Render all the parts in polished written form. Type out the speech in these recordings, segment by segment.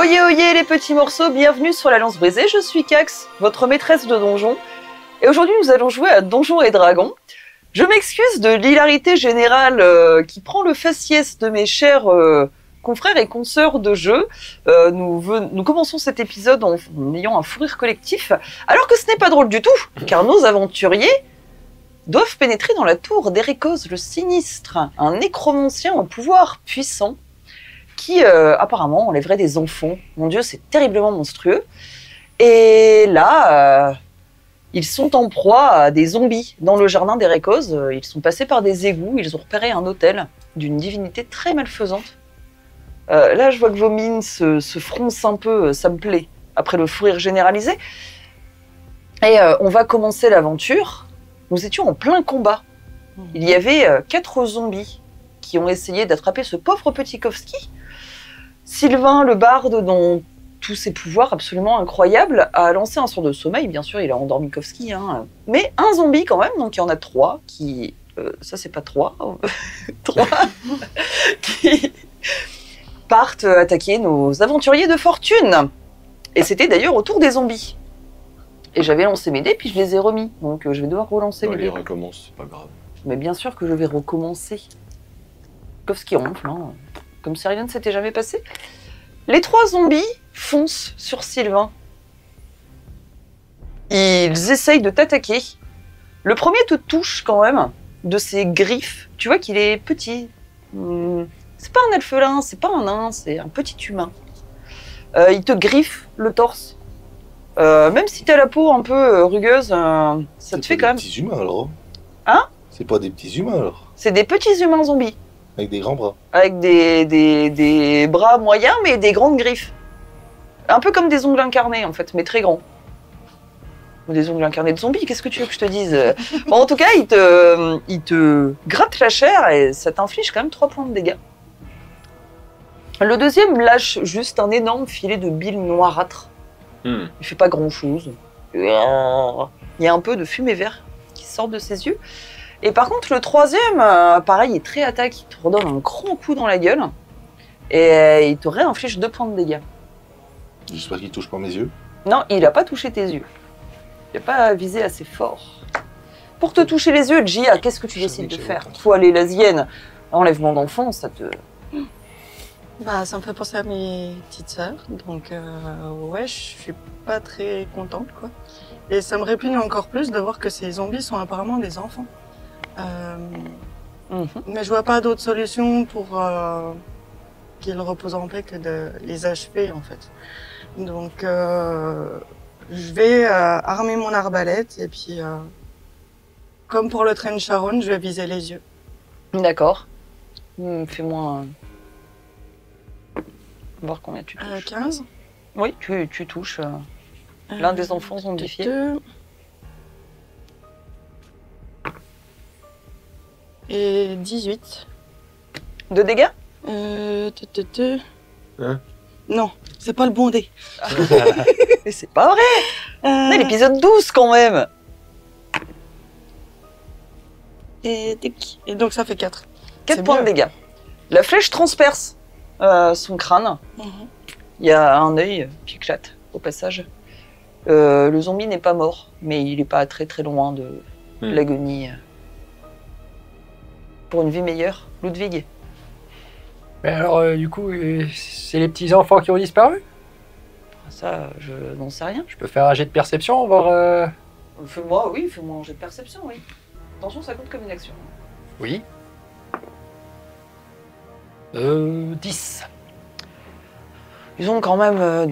Oyez oyez les petits morceaux, bienvenue sur la Lance Brisée, je suis Cax, votre maîtresse de donjon. Et aujourd'hui nous allons jouer à Donjons et Dragons. Je m'excuse de l'hilarité générale qui prend le faciès de mes chers confrères et consoeurs de jeu. Nous commençons cet épisode en ayant un fou rire collectif, alors que ce n'est pas drôle du tout, car nos aventuriers doivent pénétrer dans la tour d'Erekos le Sinistre, un nécromancien au pouvoir puissant qui apparemment enlèverait des enfants. Mon Dieu, c'est terriblement monstrueux. Et là, ils sont en proie à des zombies dans le jardin d'Erekos. Ils sont passés par des égouts, ils ont repéré un hôtel d'une divinité très malfaisante. Là, je vois que vos mines se froncent un peu, ça me plaît, après le fou rire généralisé. Et on va commencer l'aventure. Nous étions en plein combat. Il y avait 4 zombies qui ont essayé d'attraper ce pauvre petit Kovski. Sylvain, le barde, dont tous ses pouvoirs absolument incroyables, a lancé un sort de sommeil. Bien sûr, il a endormi Kovski, hein. Mais un zombie quand même, donc il y en a 3 qui... ça, c'est pas 3. 3 qui partent attaquer nos aventuriers de fortune. Et c'était d'ailleurs au tour des zombies. Et j'avais lancé mes dés, puis je les ai remis. Donc je vais devoir relancer mes dés. Il recommence, c'est pas grave. Mais bien sûr que je vais recommencer. Kovski ronfle, hein. Comme si rien ne s'était jamais passé. Les 3 zombies foncent sur Sylvain. Ils essayent de t'attaquer. Le premier te touche quand même, de ses griffes. Tu vois qu'il est petit. C'est pas un elfelin, c'est pas un nain, c'est un petit humain. Il te griffe le torse. Même si t'as la peau un peu rugueuse, ça te fait quand même... C'est pas des petits humains alors? Hein? C'est pas des petits humains alors? C'est des petits humains zombies. Avec des grands bras? Avec des bras moyens, mais des grandes griffes. Un peu comme des ongles incarnés, en fait, mais très grands. Ou des ongles incarnés de zombies, qu'est-ce que tu veux que je te dise? Bon, en tout cas, il te gratte la chair et ça t'inflige quand même 3 points de dégâts. Le deuxième lâche juste un énorme filet de bile noirâtre. Il fait pas grand-chose. Il y a un peu de fumée verte qui sort de ses yeux. Et par contre, le troisième, pareil, il est très attaque. Il te redonne un grand coup dans la gueule. Et il te réinflige 2 points de dégâts. J'espère qu'il touche pas mes yeux. Non, il a pas touché tes yeux. Il a pas visé assez fort. Pour te toucher les yeux, Gia, qu'est-ce que tu décides de faire? Toi, les lasiennes, enlèvement d'enfant, ça te... Bah, ça me fait penser à mes petites sœurs, donc ouais, je suis pas très contente, quoi. Et ça me répugne encore plus de voir que ces zombies sont apparemment des enfants. Mais je vois pas d'autre solution pour qu'ils reposent en paix que de les achever, en fait. Donc, je vais armer mon arbalète et puis, comme pour le train Sharon, je vais viser les yeux. D'accord. Fais-moi un... voir combien tu touches. 15. Oui, tu touches l'un des enfants zombifiés. 2. Et 18. De dégâts? Hein? Non, c'est pas le bon dé. Mais c'est pas vrai! On est l'épisode 12 quand même! Et donc ça fait 4. 4 points de dégâts. La flèche transperce son crâne. Il y a un œil qui éclate au passage. Le zombie n'est pas mort, mais il n'est pas très très loin de l'agonie. Pour une vie meilleure, Ludwig. Mais alors, du coup, c'est les petits enfants qui ont disparu? Ça, je n'en sais rien. Je peux faire un jet de perception, voir... Fais-moi un jet de perception, oui. Attention, ça compte comme une action. Oui. 10. Ils ont quand même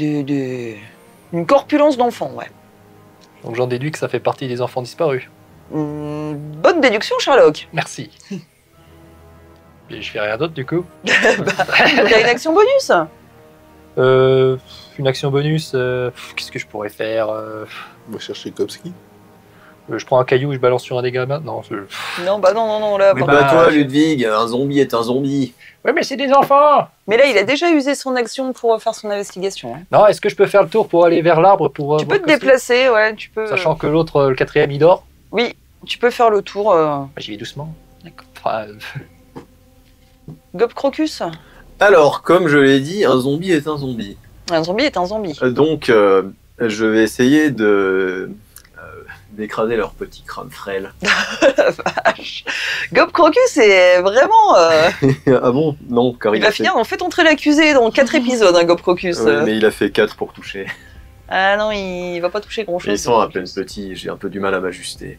une corpulence d'enfant, ouais. Donc j'en déduis que ça fait partie des enfants disparus. Bonne déduction, Sherlock. Merci. Et je fais rien d'autre, du coup. T'as une action bonus? Une action bonus, qu'est-ce que je pourrais faire? On va chercher Kopski. Je prends un caillou et je balance sur un des gamins. Non, Non, bah non, là... Oui, par bah contre- toi, Ludwig, un zombie est un zombie. ouais, mais c'est des enfants! Mais là, il a déjà usé son action pour faire son investigation. Hein. Non, est-ce que je peux faire le tour pour aller vers l'arbre pour... Tu peux voir te que c'est- déplacer, ouais, tu peux... Sachant que l'autre, le 4e, il dort. Oui, tu peux faire le tour. Bah, j'y vais doucement. D'accord. Enfin, Gob Crocus? Alors, comme je l'ai dit, un zombie est un zombie. Un zombie est un zombie. Donc, je vais essayer d'écraser leur petit crâne frêle. La vache. Gob Crocus est vraiment... Ah bon? Non, car il va finir, on fait entrer l'accusé dans 4 épisodes, hein, Gob Crocus. Ouais, mais il a fait 4 pour toucher. Ah non, il va pas toucher grand chose. Ils sont à peine petits, j'ai un peu du mal à m'ajuster.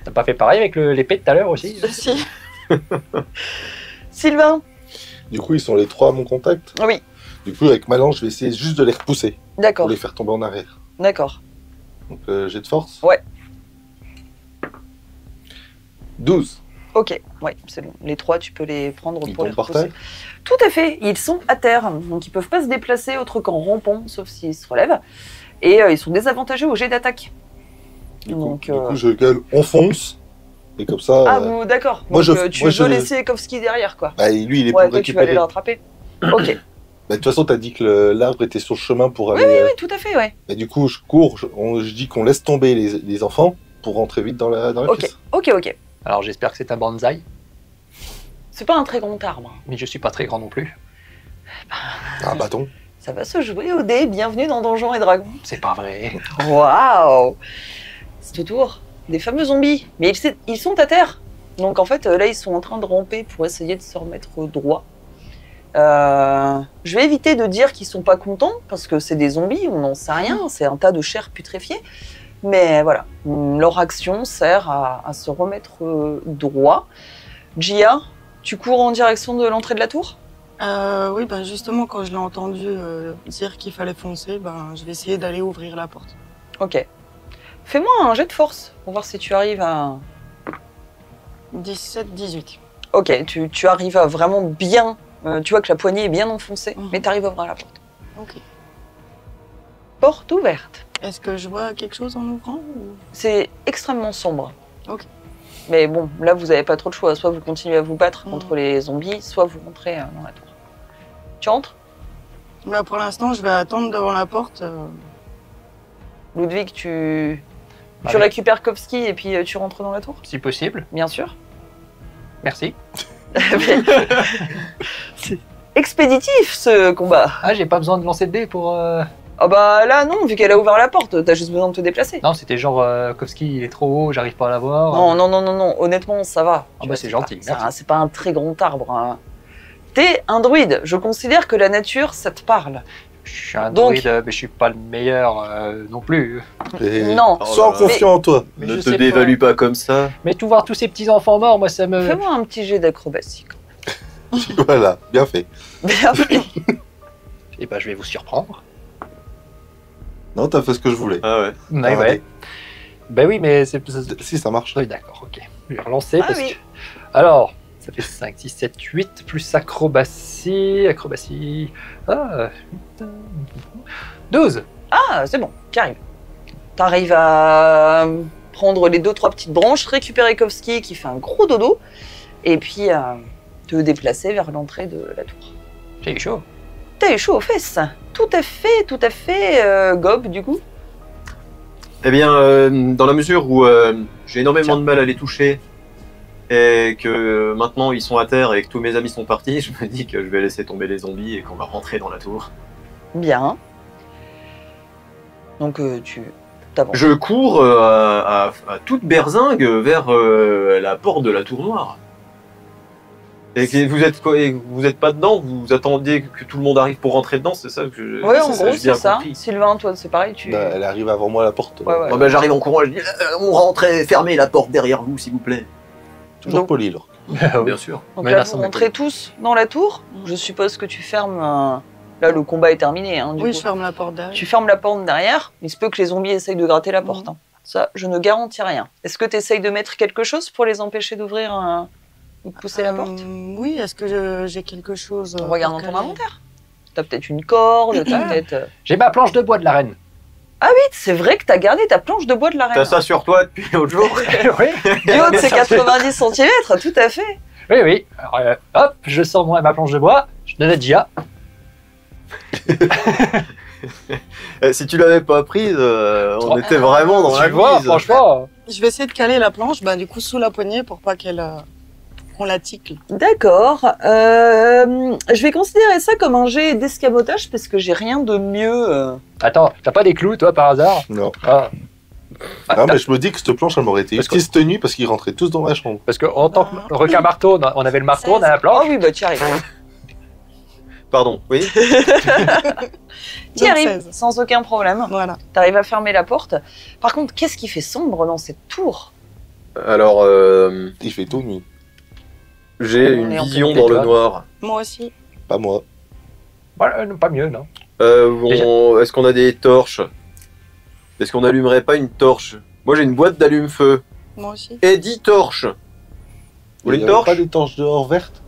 T'as pas fait pareil avec l'épée de tout à l'heure aussi? Si. Sylvain? Du coup, ils sont les 3 à mon contact. Oui, Du coup, avec ma lance, je vais essayer juste de les repousser d'accord, pour les faire tomber en arrière. d'accord. Donc, j'ai de force. Ouais. 12. Ok, ouais, c'est bon. Les 3, tu peux les prendre Ils pour les tombent par repousser. terre. Tout à fait, ils sont à terre, donc ils peuvent pas se déplacer autre qu'en rampant, sauf s'ils se relèvent. Et ils sont désavantagés au jet d'attaque. Du Donc, coup, je gueule, on fonce. Et comme ça, Ah, bon, d'accord. moi, Donc, je- tu moi, veux je- laisser Kovski derrière, quoi. bah, lui, il est Ouais, pour toi, tu vas aller récupérer. le rattraper. Ok. Bah, de toute façon, t'as dit que l'arbre était sur le chemin pour Oui, aller. oui, tout à fait, ouais. Bah, du coup, je cours, je dis qu'on laisse tomber les enfants pour rentrer vite dans la Ok, pièce. ok, ok. Alors j'espère que c'est un bonsaï, C'est pas un très grand arbre. mais je suis pas très grand non plus. Un bâton. Ça va se jouer au dé. Bienvenue dans Donjons et Dragons. C'est pas vrai. Waouh! C'est au tour des fameux zombies. Mais ils sont à terre. Donc en fait, là, ils sont en train de ramper pour essayer de se remettre droit. Je vais éviter de dire qu'ils sont pas contents, parce que c'est des zombies, on n'en sait rien, c'est un tas de chair putréfiée. Mais voilà, leur action sert à se remettre droit. Gia, tu cours en direction de l'entrée de la tour? Oui, ben justement, quand je l'ai entendu dire qu'il fallait foncer, ben, je vais essayer d'aller ouvrir la porte. Ok. Fais-moi un jet de force pour voir si tu arrives à... 17-18. Ok, tu arrives à vraiment bien... tu vois que la poignée est bien enfoncée, Mhm. mais tu arrives à ouvrir la porte. Ok. Porte ouverte. Est-ce que je vois quelque chose en ouvrant ou... C'est extrêmement sombre. Ok. Mais bon, là, vous n'avez pas trop de choix. Soit vous continuez à vous battre Mhm. contre les zombies, soit vous rentrez dans la tour. Tu rentres? Bah, pour l'instant, je vais attendre devant la porte. Ludwig, tu Allez. récupères Kovski et puis tu rentres dans la tour? Si possible. Bien sûr. Merci. C'est expéditif, ce combat. Ah, j'ai pas besoin de lancer de dés pour... Ah bah là, non, vu qu'elle a ouvert la porte, t'as juste besoin de te déplacer. Non, c'était genre Kovski, il est trop haut, j'arrive pas à l'avoir. Non, non, non, non, non, honnêtement, ça va. Ah bah c'est gentil, C'est merci. c'est pas un très grand arbre. Hein. T'es un druide, je considère que la nature, ça te parle. Je suis un Donc- druide, mais je suis pas le meilleur non plus. Et Non. Oh sois là là. confiant en toi. Mais Ne je te sais dévalue pas comme ça. Mais tout voir tous ces petits enfants morts, moi ça me... Fais-moi un petit jet d'acrobatie. Voilà, bien fait. Bien fait. Et bah je vais vous surprendre. Non, t'as fait ce que je voulais. Ah ouais. Ouais, Ah, ouais. Bah oui, mais c'est... Si, ça marche. Oui, d'accord, ok. Je vais relancer Ah parce oui. que... Alors, ça fait 5, 6, 7, 8, plus acrobatie... Acrobatie... Ah... 12. Ah, c'est bon, tu arrives. T'arrives à prendre les 2-3 petites branches, récupérer Kovski qui fait un gros dodo, et puis te déplacer vers l'entrée de la tour. J'ai eu chaud. T'as eu chaud aux fesses. Tout à fait, Gob, du coup. Eh bien, dans la mesure où j'ai énormément de mal à les toucher et que maintenant ils sont à terre et que tous mes amis sont partis, je me dis que je vais laisser tomber les zombies et qu'on va rentrer dans la tour. Bien. Donc tu t'avances. Je cours à toute berzingue vers la porte de la tour noire. Et que vous êtes pas dedans, vous attendiez que tout le monde arrive pour rentrer dedans, c'est ça que je. Ouais, en ça, gros, j'ai bien c'est ça. compris. Sylvain, toi, c'est pareil, tu... Bah, elle arrive avant moi à la porte. Ouais, ouais. Bon, ben, j'arrive en courant, je dis on rentre et fermez la porte derrière vous, s'il vous plaît. Toujours Donc- poli, là. Bien sûr. Donc Mais là, là, vous ça me rentrez tous dans la tour. Je suppose que tu fermes... Là, le combat est terminé, hein, du Oui, coup. je ferme la porte derrière. Tu fermes la porte derrière. Il se peut que les zombies essayent de gratter la porte. Hein. Ça, je ne garantis rien. Est-ce que tu essayes de mettre quelque chose pour les empêcher d'ouvrir ou de pousser la porte? Oui, est-ce que j'ai quelque chose Regarde dans pour ton caler inventaire. T'as peut-être une corde, t'as peut-être... J'ai ma planche de bois de la reine. Ah oui, c'est vrai que t'as gardé ta planche de bois de la reine. T'as ça sur toi depuis l'autre jour. Oui, Du haut de ses 90 cm, tout à fait. oui, oui. Alors, hop, je sors ma planche de bois, je donne à Gia. Si tu l'avais pas prise, on était vraiment dans la Tu vois, guise. franchement... Je vais essayer de caler la planche, bah, du coup, sous la poignée pour pas qu'elle qu'on la ticle. D'accord. Je vais considérer ça comme un jet d'escamotage parce que j'ai rien de mieux. Attends, t'as pas des clous, toi, par hasard? Non. Ah. Ah, Non, t'as- mais je me dis que cette planche, elle m'aurait été Parce que- utile cette nuit parce qu'ils rentraient tous dans la chambre. Parce qu'en tant que requin marteau, on avait le marteau, on a la Oh planche. oui, bah tu y arrives. Pardon, oui. Tu y Donc, arrives 16. sans aucun problème. Voilà. T'arrives à fermer la porte. Par contre, qu'est-ce qui fait sombre dans cette tour? Alors, Il fait tout nuit. j'ai On une est en vision pleine dans le étoile. noir. Moi aussi. Pas moi. Voilà, pas mieux, non? Est-ce qu'on a des torches? Est-ce qu'on n'allumerait pas une torche? Moi, j'ai une boîte d'allume-feu. Moi aussi. Et 10 torches. Vous voulez Il une y avait torche? pas des torches dehors vertes?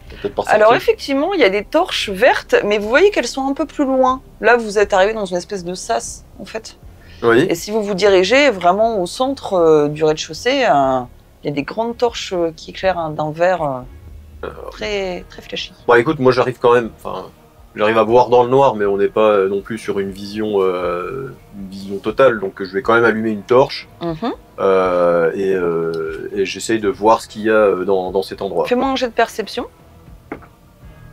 Peut-être pas Alors sorti. effectivement, il y a des torches vertes, mais vous voyez qu'elles sont un peu plus loin. Là, vous êtes arrivé dans une espèce de sas, en fait. Oui. Et si vous vous dirigez vraiment au centre du rez-de-chaussée, il y a des grandes torches qui éclairent d'un vert très, très flashy. Bon, écoute, moi, j'arrive quand même. Enfin, j'arrive à voir dans le noir, mais on n'est pas non plus sur une vision totale. Donc, je vais quand même allumer une torche Mhm. et j'essaye de voir ce qu'il y a dans cet endroit. Fais-moi un jet de perception.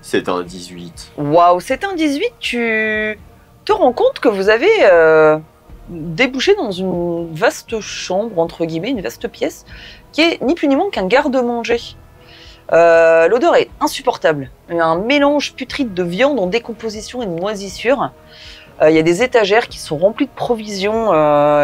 C'est un 18. Waouh, c'est un 18, tu te rends compte que vous avez débouché dans une vaste chambre, entre guillemets, une vaste pièce, qui est ni plus ni moins qu'un garde-manger. L'odeur est insupportable. Il y a un mélange putride de viande en décomposition et de moisissure. Il y a des étagères qui sont remplies de provisions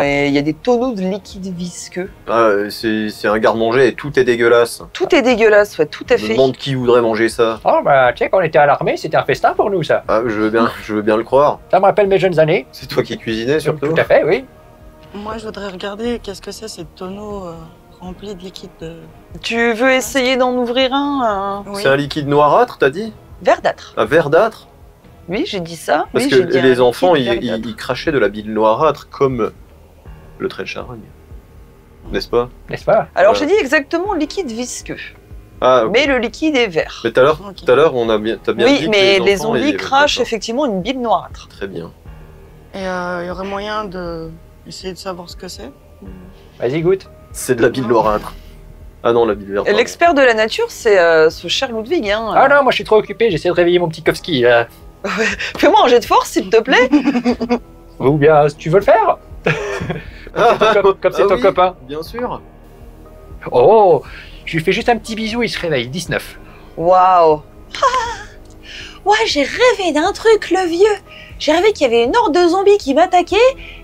et il y a des tonneaux de liquide visqueux. Ah, c'est un garde-manger et tout est dégueulasse. Tout est dégueulasse, ouais, tout à Je me fait. demande qui voudrait manger ça. Oh, bah, tu sais, quand on était à l'armée, c'était un festin pour nous, ça. Ah, je veux bien le croire. Ça me rappelle mes jeunes années. C'est toi qui cuisinais surtout. Tout à fait, oui. Moi, je voudrais regarder qu'est-ce que c'est ces tonneaux remplis de liquide Tu veux essayer d'en ouvrir un Oui. C'est un liquide noirâtre, t'as dit? verdâtre? Un verdâtre? Oui, j'ai dit ça. Parce Oui, que j'ai dit un les enfants, liquide ils verdâtre. crachaient de la bile noirâtre comme le trait de charogne. N'est-ce pas? N'est-ce pas? Alors Voilà. j'ai dit exactement liquide visqueux, Ah, ok. mais le liquide est vert. Mais tout à l'heure, Ok. t'as bien dit Oui, que mais les enfants, zombies ils- crachent d'accord. effectivement une bile noirâtre. Très bien. Et il y aurait moyen de essayer de savoir ce que c'est. Vas-y, goûte. C'est de la bile noirâtre. Ah non, la bile verte. Et l'expert de la nature, c'est ce cher Ludwig. Hein. Ah non, moi je suis trop occupé, j'essaie de réveiller mon petit Kovski. Fais-moi un jet de force, s'il te plaît. Ou bien, tu veux le faire? Comme c'est ton oui, copain. Bien sûr. Oh, je lui fais juste un petit bisou, il se réveille. 19. Waouh. Ouais, j'ai rêvé d'un truc, le vieux. J'ai rêvé qu'il y avait une horde de zombies qui m'attaquaient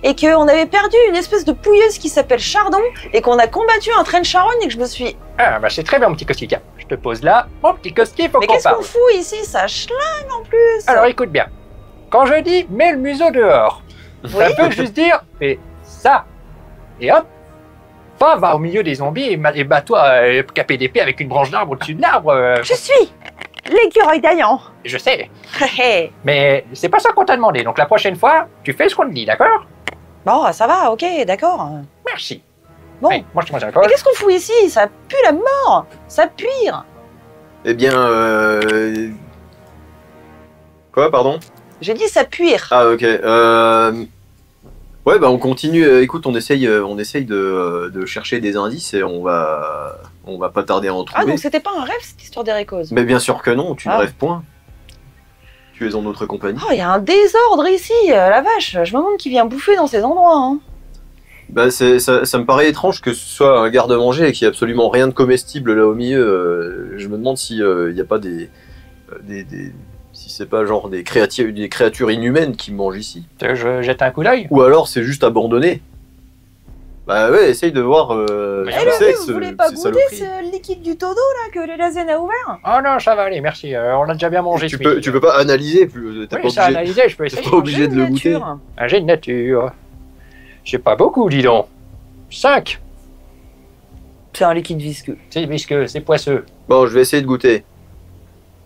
et qu'on avait perdu une espèce de pouilleuse qui s'appelle Chardon et qu'on a combattu un train de charogne et que je me suis... Ah, bah c'est très bien, mon petit Kovski. Tiens, je te pose là. Mon petit Kovski, faut Mais qu'on qu'est-ce parle. qu'on fout ici? Ça schlingue en plus. Alors écoute bien. Quand je dis mets le museau dehors, ça peut juste dire fais ça. Et hop, pas va au milieu des zombies et bats-toi caper d'épée avec une branche d'arbre au-dessus de l'arbre. Je suis l'écureuil d'Ayan. Je sais. Mais c'est pas ça qu'on t'a demandé. Donc la prochaine fois, tu fais ce qu'on te dit, d'accord? Bon, ça va, ok, d'accord. Merci. Bon. Oui, moi je mange un Mais alcool. qu'est-ce qu'on fout ici? Ça pue la mort. Ça puire. Eh bien, quoi, pardon? J'ai dit ça puire. Ah, ok. Ouais, bah on continue. Écoute, on essaye de chercher des indices et on va pas tarder à en Ah, trouver. donc c'était pas un rêve, cette histoire d'Ericose. Mais bien sûr que non, tu ne Ah. rêves point. Tu es en notre compagnie. Oh, il y a un désordre ici, la vache. Je me demande qui vient bouffer dans ces endroits. Hein. Bah, ça me paraît étrange que ce soit un garde-manger et qu'il n'y ait absolument rien de comestible là au milieu. Je me demande s'il n'y a pas si c'est pas genre des créatures inhumaines qui mangent ici. Je jette un coup d'œil. Ou alors c'est juste abandonné. Bah ouais, essaye de voir. Mais ce Eh que le c'est vieux, que vous ce- voulez pas ces goûter saloperies. ce liquide du todo là que les Lazen a ouvert? Oh non, ça va aller, merci. On a déjà bien mangé. Tu ce peux, midi. tu peux pas analyser, t'es Oui, pas ça a obligé. analysé, je peux essayer. T'es pas obligé de le goûter. Nature. Un jet de nature. C'est pas beaucoup, dis donc. 5. C'est un liquide visqueux. C'est visqueux, c'est poisseux. Bon, je vais essayer de goûter.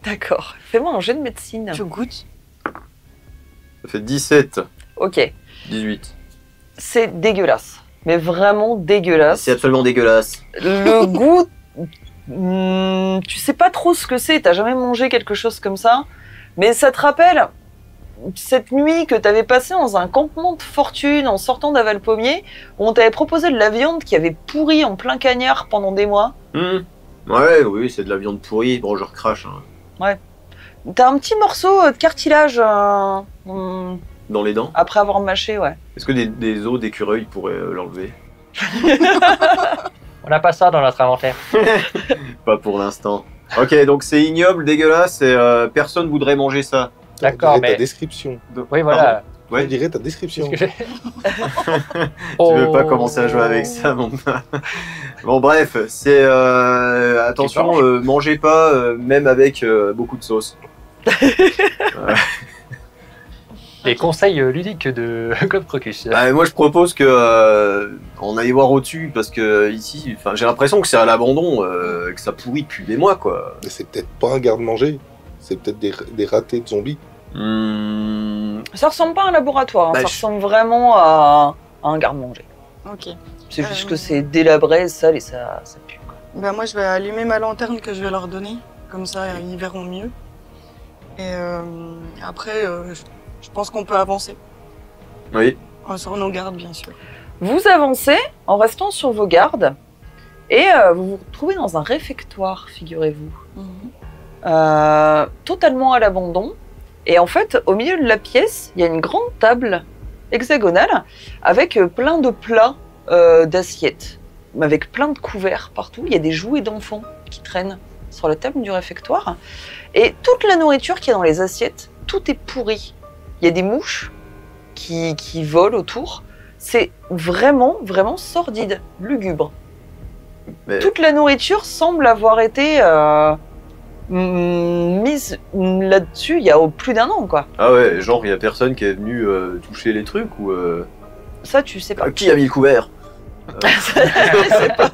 D'accord. Fais-moi un jet de médecine. Tu goûtes. Ça fait 17, Ok. 18. C'est dégueulasse. Mais vraiment dégueulasse. C'est absolument dégueulasse. Le goût, tu sais pas trop ce que c'est, t'as jamais mangé quelque chose comme ça, mais ça te rappelle cette nuit que t'avais passée dans un campement de fortune en sortant d'Aval-Pommier, où on t'avait proposé de la viande qui avait pourri en plein cagnard pendant des mois. Ouais, oui, c'est de la viande pourrie. Bon, je recrache. Hein. T'as un petit morceau de cartilage Dans les dents. après avoir mâché, ouais. Est-ce que des os d'écureuil pourraient l'enlever? On n'a pas ça dans notre inventaire. Pas pour l'instant. Ok, donc c'est ignoble, dégueulasse, et personne voudrait manger ça. D'accord, On dirait mais- ta description. Oui, voilà. Ouais. On dirait ta description. C'est ce que j'ai. Tu veux pas commencer à jouer avec ça, mon gars. Bon, bref, c'est attention, mangez pas, même avec beaucoup de sauce. Les conseils ludiques de Club Crocus. Moi, je propose que on aille voir au-dessus parce que ici, enfin, j'ai l'impression que c'est à l'abandon, que ça pourrit depuis des mois, quoi. Mais c'est peut-être pas un garde-manger. C'est peut-être des ratés de zombies. Ça ressemble pas à un laboratoire, hein, Bah, ça je- ressemble vraiment à un garde-manger. Ok. C'est juste que c'est délabré, sale et ça pue. Quoi. Ben moi, je vais allumer ma lanterne que je vais leur donner. Comme ça, ils verront mieux. Et après, je pense qu'on peut avancer. Oui. Sur nos gardes, bien sûr. Vous avancez en restant sur vos gardes et vous vous retrouvez dans un réfectoire, figurez-vous. Totalement à l'abandon. Et en fait, au milieu de la pièce, il y a une grande table hexagonale avec plein de plats d'assiettes, avec plein de couverts partout. Il y a des jouets d'enfants qui traînent sur la table du réfectoire. Et toute la nourriture qu'il y a dans les assiettes, tout est pourri. Il y a des mouches qui volent autour. C'est vraiment, vraiment sordide, lugubre. Mais- Toute la nourriture semble avoir été mise là-dessus il y a plus d'un an, quoi. Ah ouais, genre, il y a personne qui est venu toucher les trucs ou. Ça, tu sais pas. Qui a mis le couvert? Je sais pas.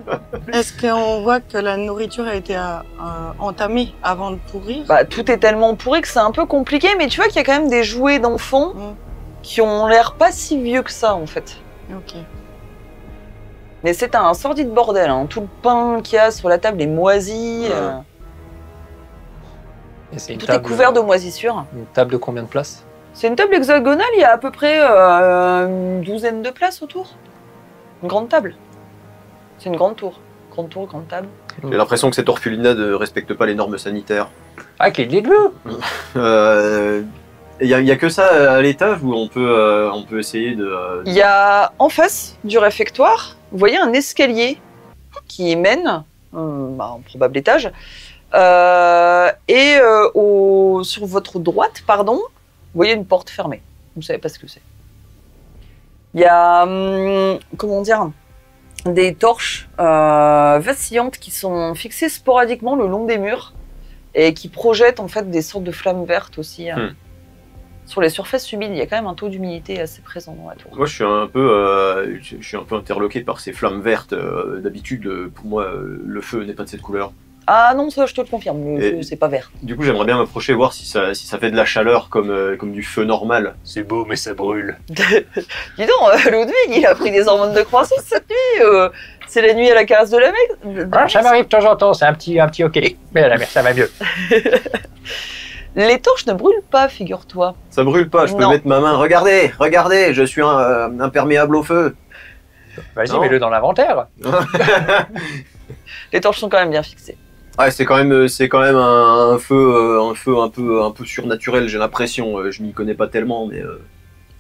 Est-ce qu'on voit que la nourriture a été entamée avant de pourrir? Bah, tout est tellement pourri que c'est un peu compliqué, mais tu vois qu'il y a quand même des jouets d'enfants qui ont l'air pas si vieux que ça, en fait. Ok. Mais c'est un sordide bordel, hein. Tout le pain qu'il y a sur la table est moisi. Et c'est une Tout est couvert de moisissures. Une table de combien de places? C'est une table hexagonale, il y a à peu près une douzaine de places autour. Une grande table. C'est une grande tour. Grande tour, grande table. J'ai l'impression que cette orphelinat ne respecte pas les normes sanitaires. Ah, qu'il est de l'eau. Il y a que ça à l'étage où on peut essayer de. Il y a en face du réfectoire, vous voyez un escalier qui mène à un probable étage. Sur votre droite, pardon, vous voyez une porte fermée. Vous ne savez pas ce que c'est. Il y a, comment dire, des torches vacillantes qui sont fixées sporadiquement le long des murs et qui projettent en fait des sortes de flammes vertes aussi. Sur les surfaces humides, il y a quand même un taux d'humidité assez présent dans la tour. Moi, je suis un peu interloqué par ces flammes vertes. D'habitude, pour moi, le feu n'est pas de cette couleur. Ah non, ça je te le confirme, le feu, c'est pas vert. Du coup, j'aimerais bien m'approcher, voir si ça fait de la chaleur comme du feu normal. C'est beau, mais ça brûle. Dis donc, Ludwig, il a pris des hormones de croissance cette nuit. C'est la nuit à la caresse de la mec. Ah, ça m'arrive de temps en temps, c'est un petit ok. Mais à la mer, ça va mieux. Les torches ne brûlent pas, figure-toi. Ça brûle pas, je peux Non. mettre ma main. Regardez, je suis imperméable au feu. Vas-y, Non. mets-le dans l'inventaire. Les torches sont quand même bien fixées. Ouais, c'est quand même un feu un peu surnaturel, j'ai l'impression. Je m'y connais pas tellement, mais.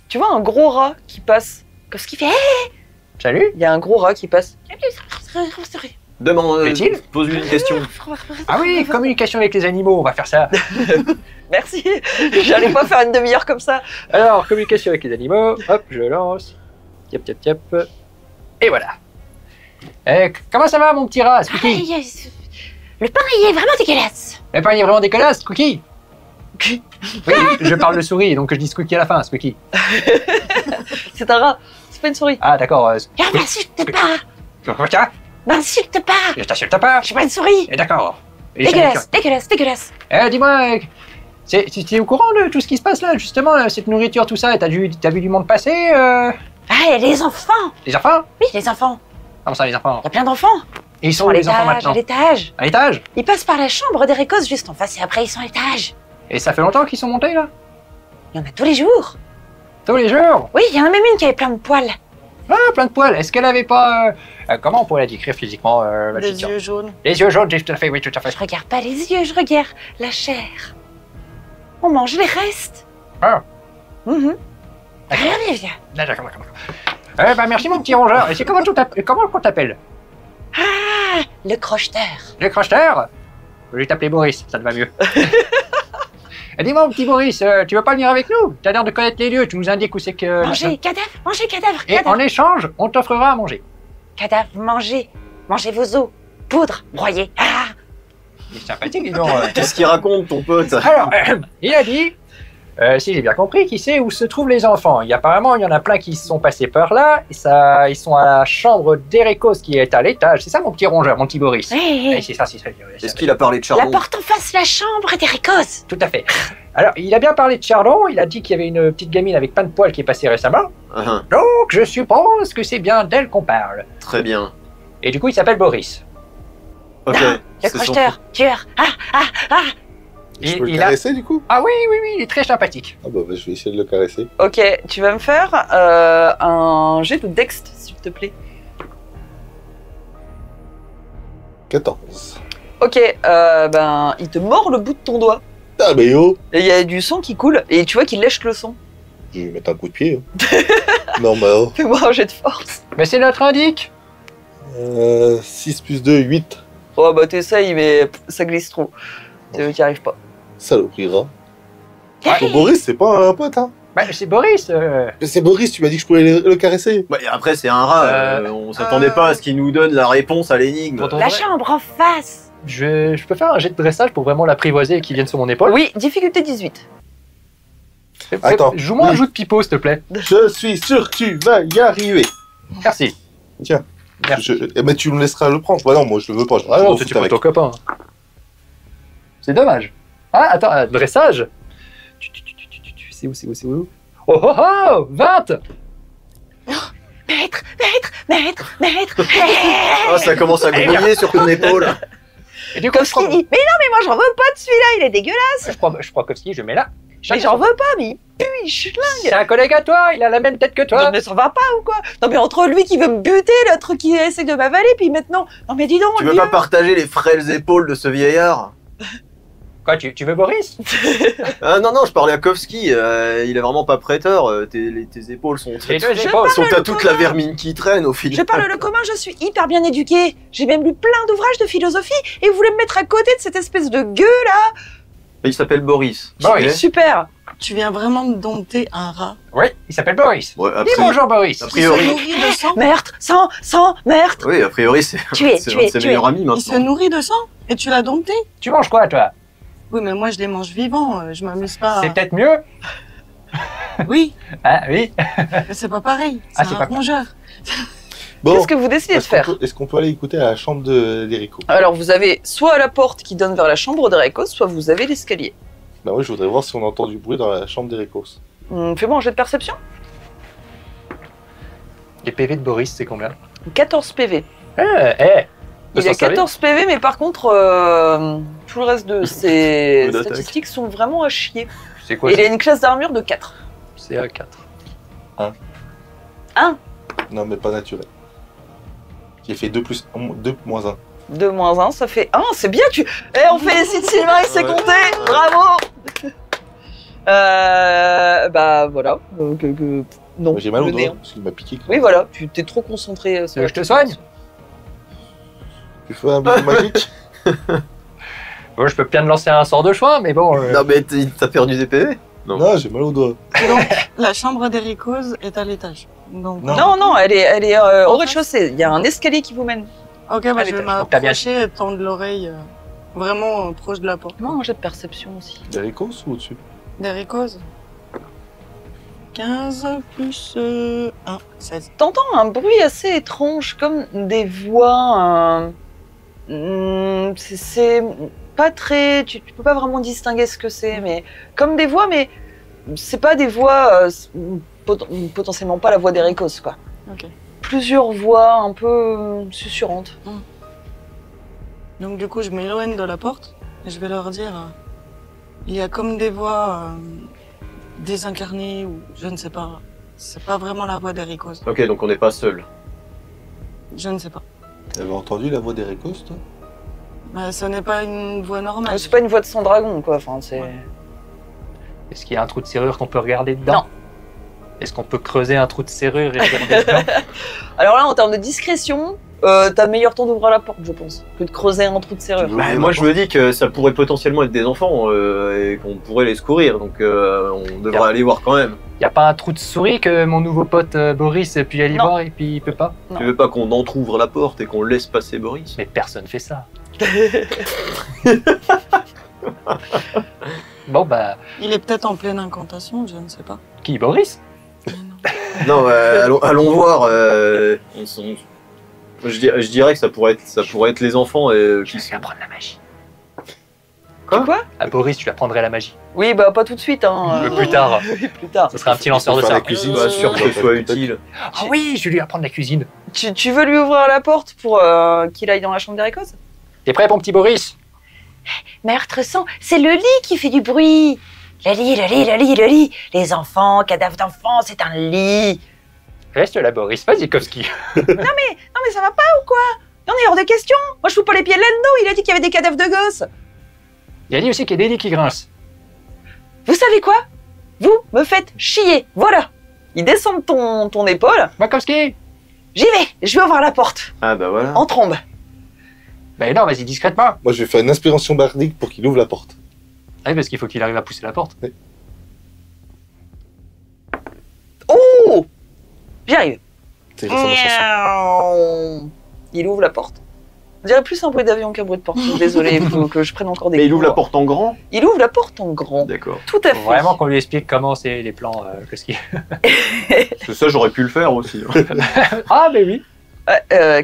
Tu vois un gros rat qui passe. Qu'est-ce qu'il fait? Salut. Il y a un gros rat qui passe. Demande, Fait-il pose-lui une question. Ah oui, communication avec les animaux, on va faire ça. Merci. J'allais pas faire une demi-heure comme ça. Alors, communication avec les animaux, hop, je lance. Tiap, tiap, tiap. Et voilà. Comment ça va, mon petit rat, Squeaky? Le pain, il est vraiment dégueulasse. Le pain il est vraiment dégueulasse, Squeaky. Oui, je parle de souris, donc je dis Squeaky à la fin, Squeaky. C'est un rat. C'est pas une souris. Ah, d'accord. Ah, m'insulte pas. Tiens, M'insulte pas. je t'insulte pas. Je suis pas une souris. Et d'accord. Et Dégueulasse, dégueulasse, dégueulasse. Dis-moi, t'es au courant de tout ce qui se passe là, justement, cette nourriture, tout ça, t'as vu du monde passer Ah, et les enfants. Les enfants? Oui, les enfants. Comment ça, les enfants? Il y a plein d'enfants. Et ils Ils sont sont où, à les enfants, l'étage, maintenant? à l'étage. À l'étage? Ils passent par la chambre des récos juste en face et après ils sont à l'étage. Et ça fait longtemps qu'ils sont montés, là? Il y en a tous les jours. Tous les jours? Oui, il y en a même une qui avait plein de poils. Ah, plein de poils. Est-ce qu'elle avait pas... comment on pourrait la décrire physiquement la Les petite sœur? yeux jaunes. Les yeux jaunes, tout à fait, oui, tout à fait. Je regarde pas les yeux, je regarde la chair. On mange les restes. Ah, Mhm. d'accord. Viens, viens. Ah, d'accord, d'accord. Bah, merci mon petit rongeur. Et c'est comment qu'on t'appelle? Ah, le crocheteur. Le crocheteur? Je vais t'appeler Boris, ça te va mieux. Dis-moi, mon petit Boris, tu veux pas venir avec nous? T'as l'air de connaître les lieux, tu nous indiques où c'est que... Mangez, cadavre, mangez, cadavre, Et cadavre. en échange, on t'offrera à manger. Cadavre, mangez. Mangez vos os. Poudre, broyez. Ah. Il est sympathique, dis donc. Qu'est-ce qu'il raconte, ton pote? Alors, il a dit, si j'ai bien compris, qu'il sait où se trouvent les enfants. Apparemment, il y en a plein qui sont passés par là. Et ça, ils sont à la chambre d'Erekos qui est à l'étage. C'est ça, mon petit rongeur, mon petit Boris. Hé, hé. C'est ça, c'est ça. Est-ce qu'il a parlé de La charbon? porte en face, la chambre d'Ericos. Tout à fait. Alors, il a bien parlé de Chardon. Il a dit qu'il y avait une petite gamine avec plein de poils qui est passée récemment. Ah, Donc, je suppose que c'est bien d'elle qu'on parle. très bien. Et du coup, il s'appelle Boris. Ok. Le c'est son- crocheteur, tueur. Ah, ah, ah. Je peux le Il a... caresser du coup? Ah oui, il est très sympathique. Ah bah, je vais essayer de le caresser. Ok, tu vas me faire un jet de Dext, s'il te plaît. 14. Ok, ben, il te mord le bout de ton doigt. Ah mais oh, Et il y a du sang qui coule, et tu vois qu'il lèche le sang. je vais lui mettre un coup de pied. Hein. Non bah oh. Fais-moi un jet de force. Mais c'est notre indique. 6 plus 2, 8. Oh bah t'essayes, mais ça glisse trop. Tu n'y arrives pas. Saloperie. Ah. Bon, Boris, c'est pas un pote, hein. Bah, c'est Boris. Mais c'est Boris, tu m'as dit que je pouvais le caresser. Ouais, après, c'est un rat. On s'attendait pas à ce qu'il nous donne la réponse à l'énigme. Pour ton La vrai- chambre en face. Je peux faire un jet de dressage pour vraiment l'apprivoiser et qu'il vienne sur mon épaule. Oui, difficulté 18. Attends. Joue-moi un Oui. jeu de pipeau, s'il te plaît. Je suis sûr que tu vas y arriver. Merci. Tiens. Merci. Eh ben, tu me laisseras le prendre. Bah non, moi je le veux pas. Je Ah m'en non, fous tu pas avec. ton copain. C'est dommage. Ah, attends, dressage. C'est où? Oh oh oh 20. Maître, maître, maître, maître. Ah, ça commence à grouiller sur ton épaule. Et du coup, je Kowski dit, mais non, mais moi j'en veux pas de celui-là, il est dégueulasse. je crois Kowski, je mets là. Mais j'en veux pas, mais il pue, il chute. C'est un collègue à toi, il a la même tête que Non, toi. mais ça va pas ou quoi? Non, mais entre lui qui veut me buter, l'autre qui essaie de m'avaler, puis maintenant. Non, mais dis donc, Tu veux Dieu. pas partager les frêles épaules de ce vieillard? Quoi, tu veux Boris? Ah non, non, je parlais à Kowski. Il est vraiment pas prêteur. Tes épaules sont Les deux Je épaules. sont à le toute commun. la vermine qui traîne au fil. Je parle le commun, je suis hyper bien éduquée. J'ai même lu plein d'ouvrages de philosophie et vous voulez me mettre à côté de cette espèce de gueux là? Il s'appelle Boris. Boris. Ok. Super. Tu viens vraiment de dompter un rat. Oui, il s'appelle Boris. Ouais, Dis bonjour Boris. A Il se priori. nourrit de sang. Meurtre, sang, meurtre. Oui, a priori, c'est Tu es, c'est tu un de es, ses tu meilleurs amis Il se maintenant. nourrit de sang. Et tu l'as dompté. Tu manges quoi toi? Oui, mais moi je les mange vivants. Je m'amuse pas. C'est peut-être mieux. Oui, Ah oui. mais c'est pas pareil. Ah, C'est c'est un pas rongeur. Bon, Qu'est-ce que vous décidez de faire? est-ce qu'on peut aller écouter à la chambre d'Erico? Alors vous avez soit la porte qui donne vers la chambre d'Erekos, soit vous avez l'escalier. Bah oui, je voudrais voir si on entend du bruit dans la chambre d'Ericos. Fais-moi un jet de perception. Les PV de Boris, c'est combien? 14 PV. Il a 14 PV, mais par contre, tout le reste de ses Peu d'attaque. statistiques sont vraiment à chier. C'est quoi? Et il a une classe d'armure de 4. C'est à 4. Non, mais pas naturel. J'ai fait 2 plus 2 moins 1. 2 moins 1, ça fait 1. C'est bien, tu. Eh, on félicite Sylvain, il sait Ouais. compter. Ouais. Bravo. Bah voilà. Non. J'ai mal au le doigt néant. parce qu'il m'a piqué. Oui, voilà. Tu t'es trop concentré sur. Tu veux que je te soigne? Tu fais un bisou magique? Bon, je peux bien te lancer un sort de choix, mais bon. Non, mais t'as perdu des PV? Non. Non, j'ai mal au doigt. Donc, la chambre d'Ericos est à l'étage. Donc, Non. Non, non, elle est au rez-de-chaussée. Il y a un escalier qui vous mène. Ok, bah, Allez, je vais donc t'as bien- m'approcher et tendre l'oreille vraiment proche de la porte. Moi, un jet de perception aussi. D'Ericos ou au-dessus? D'Ericos 15 plus 1, 16. T'entends un bruit assez étrange, comme des voix. C'est pas très. Tu peux pas vraiment distinguer ce que c'est, mais comme des voix, mais c'est pas des voix. Potentiellement pas la voix d'Ericos, quoi. Ok. Plusieurs voix un peu susurrantes. Donc du coup, je m'éloigne de la porte et je vais leur dire il y a comme des voix désincarnées ou je ne sais pas. C'est pas vraiment la voix d'Ericos. Ok, donc on n'est pas seul. Je ne sais pas. T'avais entendu la voix d'Ericos, toi? Mais ce n'est pas une voix normale. C'est pas une voix de son dragon, quoi. Enfin, c'est... Ouais. Est-ce qu'il y a un trou de serrure qu'on peut regarder dedans? Non. Est-ce qu'on peut creuser un trou de serrure et regarder dedans? Alors là, en termes de discrétion, t'as meilleur temps d'ouvrir la porte, je pense, que de creuser un trou de serrure. Bah, moi, je me dis que ça pourrait potentiellement être des enfants et qu'on pourrait les secourir, donc on devrait aller voir quand même. Y a pas un trou de souris que mon nouveau pote Boris puis aller Non. voir et puis il peut pas? Non. Tu veux pas qu'on entrouvre la porte et qu'on laisse passer Boris? Mais personne fait ça. Bon bah, Il est peut-être en pleine incantation, je ne sais pas. qui, Boris? Mais non. Non, allons voir. Je dirais que ça pourrait être les enfants Je vais apprendre la magie. Quoi? À Boris, tu apprendrais la magie. Oui, bah pas tout de suite, hein. Plus tard. Oui, plus tard. Ce sera un petit lanceur de Faire ça. la cuisine, Pas sûr que ce soit utile. Ah oui, je vais lui apprendre la cuisine. Tu veux lui ouvrir la porte pour qu'il aille dans la chambre d'Ericos? T'es prêt, mon petit Boris? Meurtre-sang, c'est le lit qui fait du bruit. Le lit, le lit, le lit, le lit. Les enfants, cadavres d'enfants, c'est un lit. Reste là, Boris. Vas-y, Kowski. Non mais ça va pas ou quoi? Non, il est hors de question. Moi je fous pas les pieds là-dedans, il a dit qu'il y avait des cadavres de gosses. Il a dit aussi qu'il y a des lits qui grincent. Vous savez quoi? Vous me faites chier, voilà. Il descend de ton épaule. Moi, Kowski. J'y vais, je vais ouvrir la porte. Ah bah voilà. En trombe. Ben non, vas-y, discrètement. Moi, je vais faire une inspiration bardique pour qu'il ouvre la porte. Ah oui, parce qu'il faut qu'il arrive à pousser la porte. Oh! J'y arrive. C'est ça ma chanson. Il ouvre la porte. On dirait plus un bruit d'avion qu'un bruit de porte. Désolé, il faut que je prenne encore des Mais il ouvre la cours. porte en grand? Il ouvre la porte en grand. D'accord. Tout à Faut fait. vraiment qu'on lui explique comment c'est les plans, Kowski. Parce que ça, j'aurais pu le faire aussi. Ah, ben oui.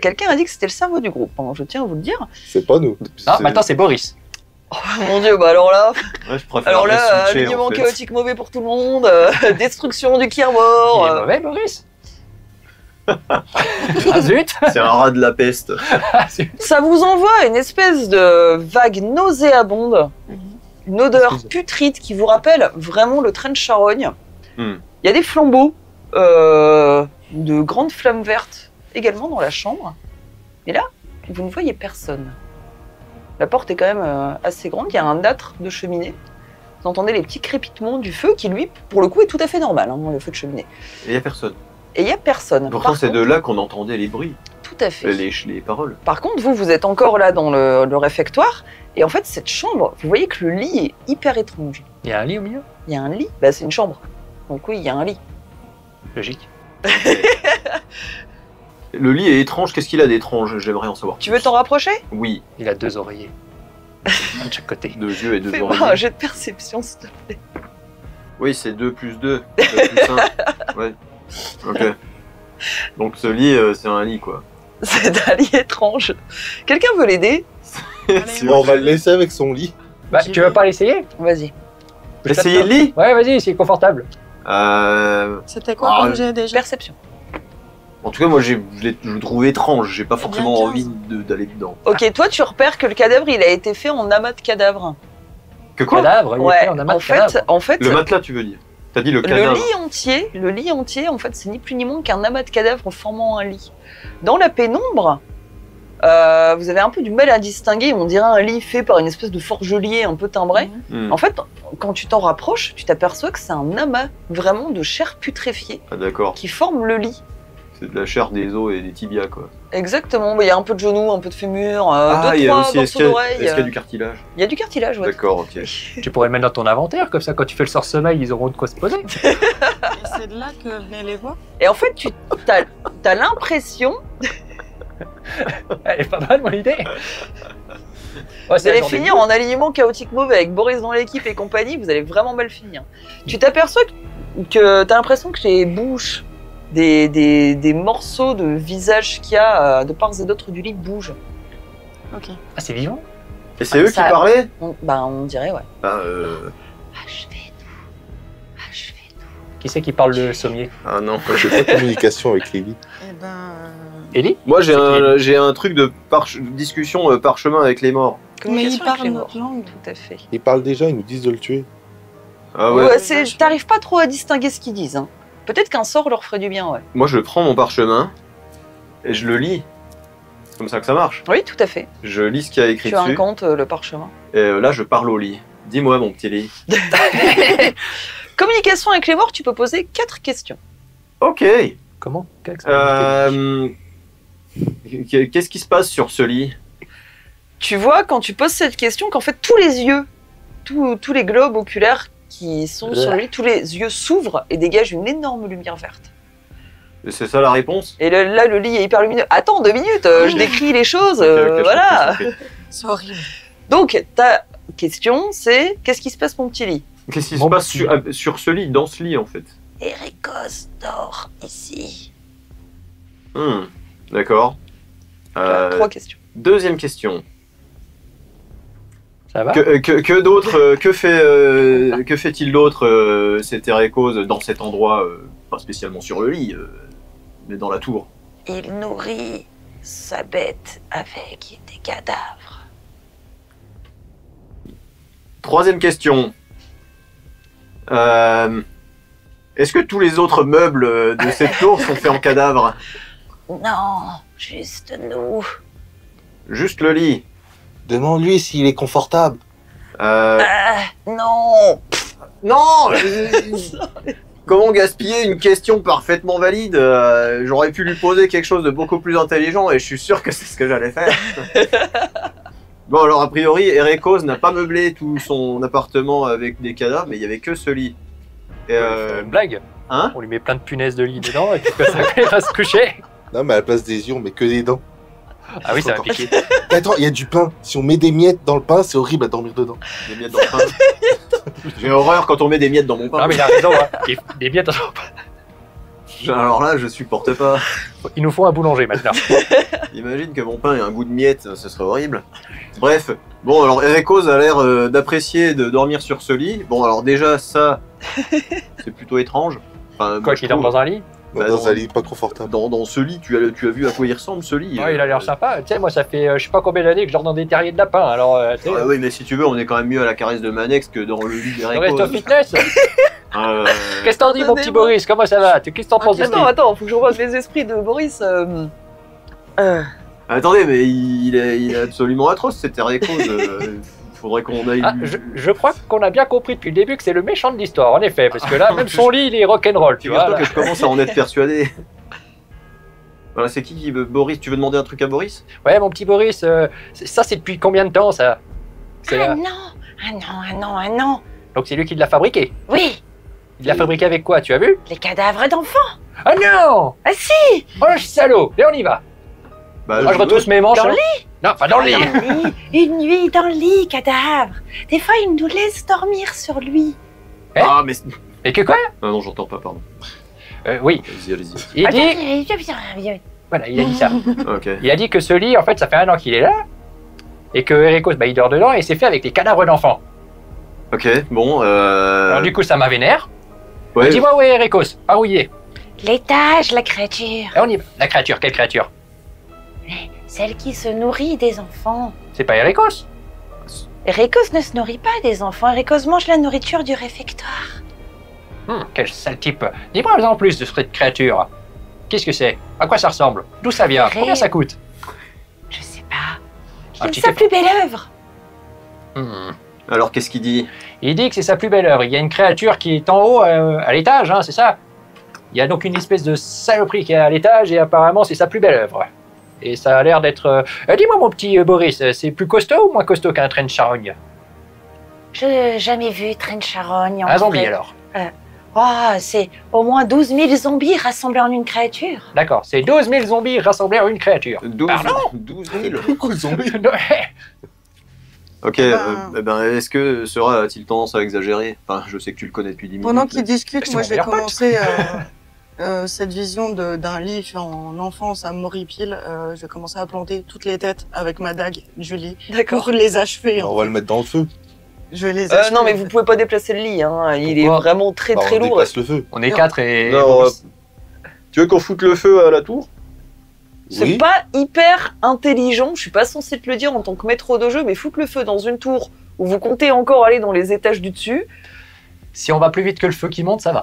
Quelqu'un a dit que c'était le cerveau du groupe, hein, je tiens à vous le dire. C'est pas nous. Non, maintenant c'est Boris. Oh, mon dieu, bah alors là, Ouais, je préfère switcher, alignement en fait. chaotique mauvais pour tout le monde, destruction du Il Kirmor. est mauvais, Boris. Ah zut. C'est un rat de la peste. Ah, zut. Ça vous envoie une espèce de vague nauséabonde, une odeur putride qui vous rappelle vraiment le train de charogne. Hmm. Il y a des flambeaux, de grandes flammes vertes également dans la chambre. Et là, vous ne voyez personne. La porte est quand même assez grande, il y a un âtre de cheminée. Vous entendez les petits crépitements du feu qui, lui, pour le coup, est tout à fait normal, hein, le feu de cheminée. Et il n'y a personne. Et il n'y a personne. Pourtant, Par c'est de contre- là qu'on entendait les bruits, Tout à fait. les paroles. Par contre, vous êtes encore là dans le réfectoire, et en fait, cette chambre, vous voyez que le lit est hyper étrange. Il y a un lit au milieu. Il y a un lit, bah c'est une chambre. Donc oui, il y a un lit. Logique. Le lit est étrange. Qu'est-ce qu'il a d'étrange? J'aimerais en savoir. Tu veux t'en rapprocher? Oui, Il a 2 oreillers. Un de chaque côté. 2 yeux et 2 Fais-moi un oreilles. jet de perception, s'il te plaît. Oui, c'est 2 plus 2. 2 plus 1. Ouais. Ok. Donc ce lit, c'est un lit, quoi. C'est un lit étrange. Quelqu'un veut l'aider? Sinon, on va le laisser avec son lit. Bah, tu veux pas l'essayer? Vas-y. Essayez le lit. Ouais, vas-y, c'est confortable. C'était quoi Ah, comme j'ai déjà? Perception. En tout cas, moi, je le trouve étrange. J'ai pas forcément bien envie d'aller dedans. Ok, toi tu repères que le cadavre il a été fait en amas de cadavres. Que quoi? Cadavre, il est fait en amas de cadavres. en fait, Le matelas, tu veux dire? T'as dit le le cadavre. lit entier, en fait, c'est ni plus ni moins qu'un amas de cadavres formant un lit. Dans la pénombre, vous avez un peu du mal à distinguer. On dirait un lit fait par une espèce de forgelier un peu timbré. Hmm. En fait, quand tu t'en rapproches, tu t'aperçois que c'est un amas vraiment de chair putréfiée Ah, d'accord. qui forme le lit. C'est de la chair, des os et des tibias, quoi. Exactement. Il y a un peu de genoux, un peu de fémur, Il deux, y a trois aussi. Est-ce morceaux qu'il y, d'oreilles. est-ce qu'il y a du cartilage? Il y a du cartilage, ouais. D'accord, ok. Tu pourrais le mettre dans ton inventaire, comme ça, quand tu fais le sort-sommeil, ils auront de quoi se poser. Et c'est de là que venaient les voix? Et en fait, tu as l'impression. Elle est pas mal, mon idée. Ouais, Vous c'est la allez journée finir de- en alignement chaotique mauvais avec Boris dans l'équipe et compagnie, vous allez vraiment mal finir. Tu t'aperçois que t'as l'impression que les bouches des morceaux de visage qu'il y a de part et d'autre du lit bougent. Ok. Ah, c'est vivant. Et c'est eux qui ça- parlaient? On dirait, ouais. Qui c'est qui parle le sommier? Ah non. Moi, j'ai pas de communication avec les lits. Eh ben. Ellie? Moi, C'est j'ai un truc de discussion parchemin avec les morts. Mais ils Communication avec parlent les notre morts. langue. Tout à fait. Ils parlent déjà, ils nous disent de le tuer. Ah Ouais, ouais. t'arrives pas trop à distinguer ce qu'ils disent. Hein. Peut-être qu'un sort leur ferait du bien, ouais. Moi, je prends mon parchemin et je le lis. C'est comme ça que ça marche. Oui, tout à fait. Je lis ce qu'il y a écrit Tu dessus. incantes le parchemin. Et là, je parle au lit. Dis-moi, mon petit lit. Communication avec les morts, tu peux poser 4 questions. Ok. Comment Qu'est-ce qui se passe sur ce lit? Tu vois, quand tu poses cette question, qu'en fait, tous les yeux, tous les globes oculaires qui sont sur le lit, tous les yeux s'ouvrent et dégagent une énorme lumière verte. C'est ça la réponse? Et là, le lit est hyper lumineux. Attends 2 minutes, je décris les choses, Ok, je voilà. comprends, ok. C'est horrible. Donc, ta question, c'est qu'est-ce qui se passe, mon petit lit? Qu'est-ce qui se Mon passe petit sur ce lit, dans ce lit en fait? Ericos dort ici. D'accord. 3 questions. Deuxième question. Ça va Que d'autre, que fait-il d'autre cet Ericos dans cet endroit, pas spécialement sur le lit, mais dans la tour? Il nourrit sa bête avec des cadavres. Troisième question. Est-ce que tous les autres meubles de cette tour sont faits en cadavre? Non, juste nous. Juste le lit. Demande-lui s'il est confortable. Non. Non Comment gaspiller une question parfaitement valide? J'aurais pu lui poser quelque chose de beaucoup plus intelligent et je suis sûr que c'est ce que j'allais faire. Bon, alors a priori, Ericos n'a pas meublé tout son appartement avec des cadavres, mais il n'y avait que ce lit. Et, Une blague. hein? On lui met plein de punaises de lit dedans et puis comme ça, il va se coucher. Non, mais à la place des yeux, on met que des dents. Ah oui, ça va piquer. Attends, il y a du pain. Si on met des miettes dans le pain, c'est horrible à dormir dedans. Des miettes dans le pain. J'ai horreur quand on met des miettes dans mon pain. Non mais il a raison, hein. Des miettes, Alors là, je supporte pas. il nous faut un boulanger maintenant. Imagine que mon pain ait un goût de miettes, ce serait horrible. Bref, bon alors Ericos a l'air d'apprécier de dormir sur ce lit. Bon alors déjà ça, c'est plutôt étrange. Enfin, Quoi, qu'il dort dans un lit? Bah, dans non. un lit pas confortable. Dans ce lit, tu as vu à quoi il ressemble ce lit? Ouais, il a l'air sympa. Tu sais, moi, ça fait je sais pas combien d'années que je dors dans des terriers de lapin. Alors, tu sais, Ouais, oui, mais si tu veux, on est quand même mieux à la caresse de Manex que dans le lit le d'Ericos. resto fitness. Qu'est-ce que t'en dis, mon petit Donnez-moi. Boris? Comment ça va? Qu'est-ce que t'en penses de ce lit? Attends, faut que je revoie les esprits de Boris. Attendez, mais il est absolument atroce cet Ericos. Faudrait qu'on aille. Ah, je crois qu'on a bien compris depuis le début que c'est le méchant de l'histoire, en effet, parce que là, même son lit, il est rock'n'roll, tu vois. Figure-toi là. que je commence à en être persuadé. Voilà, c'est qui veut Boris? Tu veux demander un truc à Boris? Ouais, mon petit Boris, ça, c'est depuis combien de temps, ça? C'est, Ah non. Donc, c'est lui qui l'a fabriqué. Oui, Il l'a fabriqué avec quoi, tu as vu? les cadavres d'enfants. Ah non! Ah si, Oh, le salaud! Et on y va! Bah, Moi, je retrousse mes manches. Dans le hein. Non, pas dans le lit! dans le lit. Une nuit dans le lit, cadavre. Des fois, il nous laisse dormir sur lui. Ah, mais. Et que quoi? Ah non, j'entends pas, pardon. Oui, Allez-y, allez-y. il dit... Voilà, il a dit ça. Ok. Il a dit que ce lit, en fait, ça fait 1 an qu'il est là, et que Ericos, bah, il dort dedans, et c'est fait avec des cadavres d'enfants. Ok, bon. Alors du coup, ça m'a vénère. Ouais. Dis-moi où est Ericos? Par où il est? L'étage, la créature. Et on y va. La créature, quelle créature? Celle qui se nourrit des enfants. C'est pas Ericos? Ericos ne se nourrit pas des enfants. Ericos mange la nourriture du réfectoire. Quel sale type. Dis-moi en plus de cette créature. Qu'est-ce que c'est? À quoi ça ressemble? D'où ça vient? Combien ça coûte? Je sais pas. Un C'est petit sa effort. plus belle œuvre. Alors, qu'est-ce qu'il dit? Il dit que c'est sa plus belle œuvre. Il y a une créature qui est en haut, à l'étage, hein, c'est ça? Il y a donc une espèce de saloperie qui est à l'étage, et apparemment, c'est sa plus belle œuvre. Et ça a l'air d'être... dis-moi, mon petit Boris, c'est plus costaud ou moins costaud qu'un train de charogne? Je n'ai jamais vu train de charogne. Un zombie, alors. Oh, c'est au moins 12 000 zombies rassemblés en une créature. D'accord, c'est 12 000 zombies rassemblés en une créature. 12 000. Beaucoup de zombies. Ok, est-ce que Sera a-t-il tendance à exagérer? Enfin, je sais que tu le connais depuis 10 minutes. Pendant qu'ils mais- discutent, C'est moi mon je vais meilleur pote. commencer cette vision d'un lit fait en enfance à Moripil. Je vais commencer à planter toutes les têtes avec ma dague du lit D'accord. pour les achever. On va le mettre dans le feu. Je vais les achever. Non, mais vous pouvez pas déplacer le lit, hein. Il est Pourquoi vraiment très Bah, très on lourd. déplace le feu. On est 4 et... Non, tu veux qu'on foute le feu à la tour? C'est Oui. pas hyper intelligent, je suis pas censé te le dire en tant que maître de jeu, mais foutre le feu dans une tour où vous comptez encore aller dans les étages du dessus. Si on va plus vite que le feu qui monte, ça va.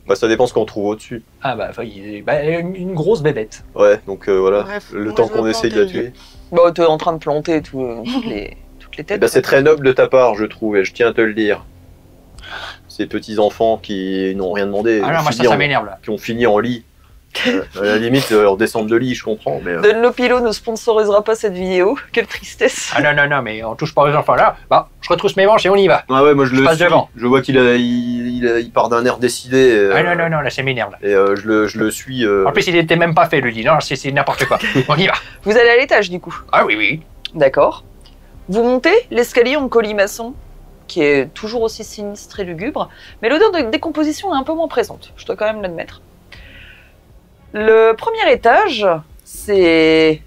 Bah, ça dépend ce qu'on trouve au-dessus. Ah bah, une grosse bébête. Ouais, donc voilà, Bref, le moi, temps je veux qu'on essaye de la planter le tuer. Bon, t'es en train de planter toutes les Eh têtes. ben, c'est très noble de ta part, je trouve, et je tiens à te le dire. Ces petits enfants qui n'ont rien demandé, Ah non, moi ça m'énerve là. qui ont fini en lit. À la limite, redescendre de lit, je comprends, mais... Dunlopilo ne sponsorisera pas cette vidéo. Quelle tristesse. Ah non, mais on touche pas aux enfants là. Bah, je retrousse mes manches et on y va. Ah ouais, moi je le passe suis. devant. Je vois il part d'un air décidé. Ah non, là ça m'énerve là. Et je le suis. En plus, il était même pas fait le lit. Non, c'est n'importe quoi. On y va. Vous allez à l'étage du coup. Ah oui. D'accord. Vous montez l'escalier en colimaçon, qui est toujours aussi sinistre et lugubre, mais l'odeur de décomposition est un peu moins présente, je dois quand même l'admettre. Le premier étage, c'est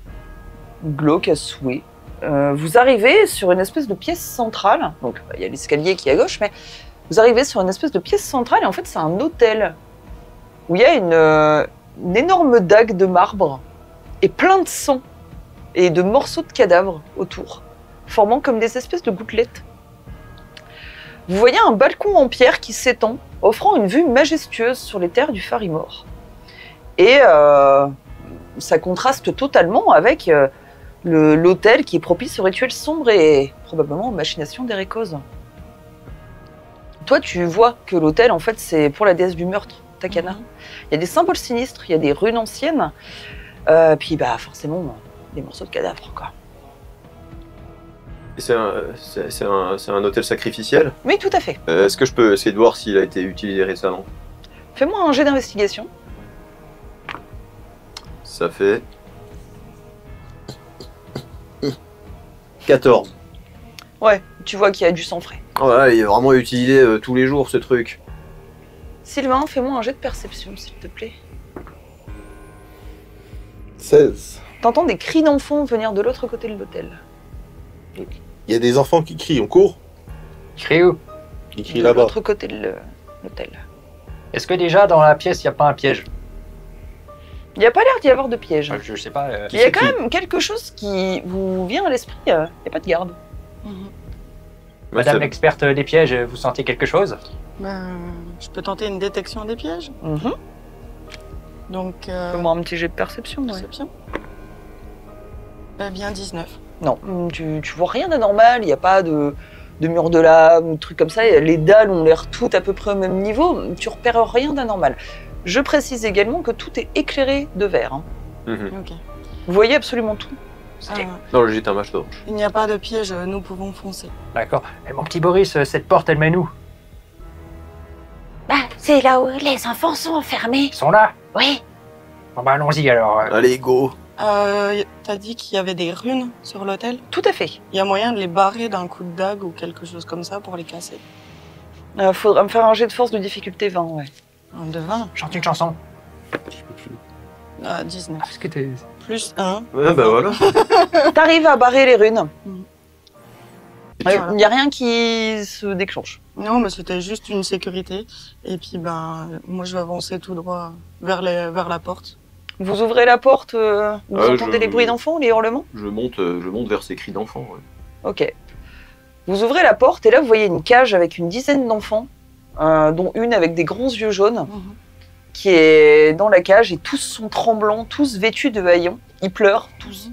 glauque à souhait. Vous arrivez sur une espèce de pièce centrale, donc il y a l'escalier qui est à gauche, mais vous arrivez sur une espèce de pièce centrale et en fait c'est un hôtel où il y a une énorme dague de marbre et plein de sang et de morceaux de cadavres autour, formant comme des espèces de gouttelettes. Vous voyez un balcon en pierre qui s'étend, offrant une vue majestueuse sur les terres du Farimore. Et ça contraste totalement avec l'hôtel qui est propice aux rituels sombres et probablement aux machinations d'Erekos. Toi, tu vois que l'hôtel, en fait, c'est pour la déesse du meurtre, Takana. Il y a des symboles sinistres, il y a des runes anciennes, puis bah forcément des morceaux de cadavres, quoi. C'est un hôtel sacrificiel. Oui, tout à fait. Est-ce que je peux essayer de voir s'il a été utilisé récemment? Fais-moi un jet d'investigation. Ça fait 14. Ouais, tu vois qu'il y a du sang frais. Ouais, il est vraiment utilisé tous les jours ce truc. Sylvain, fais-moi un jet de perception, s'il te plaît. 16. T'entends des cris d'enfants venir de l'autre côté de l'hôtel. Il y a des enfants qui crient, on court. Crée où? Ils crient De là-bas. l'autre côté de l'hôtel. Est-ce que déjà dans la pièce, il n'y a pas un piège? Il n'y a pas l'air d'y avoir de piège. Je sais pas. Il y a quand même quelque chose qui vous vient à l'esprit. Il n'y a pas de garde. Madame l'experte des pièges, vous sentez quelque chose? Je peux tenter une détection des pièges. Donc, Fais-moi un petit jet de perception. Ouais. perception. Bien 19. Non, tu vois rien d'anormal. Il n'y a pas de mur de lave ou de trucs comme ça. Les dalles ont l'air toutes à peu près au même niveau. Tu repères rien d'anormal. Je précise également que tout est éclairé de verre. Hein. Ok. Vous voyez absolument tout. Non, le jet un match d'orge. Il n'y a pas de piège, nous pouvons foncer. D'accord. Et mon petit Boris, cette porte, elle mène où? Bah, c'est là où les enfants sont enfermés. Ils sont là? Oui. Bon bah allons-y alors. Allez, go. T'as dit qu'il y avait des runes sur l'hôtel? Tout à fait. Il y a moyen de les barrer d'un coup de dague ou quelque chose comme ça pour les casser? Faudra me faire un jet de force de difficulté 20, ouais. Un de 20. Chante une chanson. 19. Est-ce que t'es... Plus 1. Ouais, bah voilà. T'arrives à barrer les runes. Il Voilà. n'y a rien qui se déclenche. Non, mais c'était juste une sécurité. Et puis, moi, je vais avancer tout droit vers la porte. Vous ouvrez la porte, vous entendez les bruits d'enfants, les hurlements? Je monte vers ces cris d'enfants. Ouais. Ok. Vous ouvrez la porte et là vous voyez une cage avec une dizaine d'enfants, dont une avec des grands yeux jaunes, qui est dans la cage et tous sont tremblants, tous vêtus de haillons. Ils pleurent tous.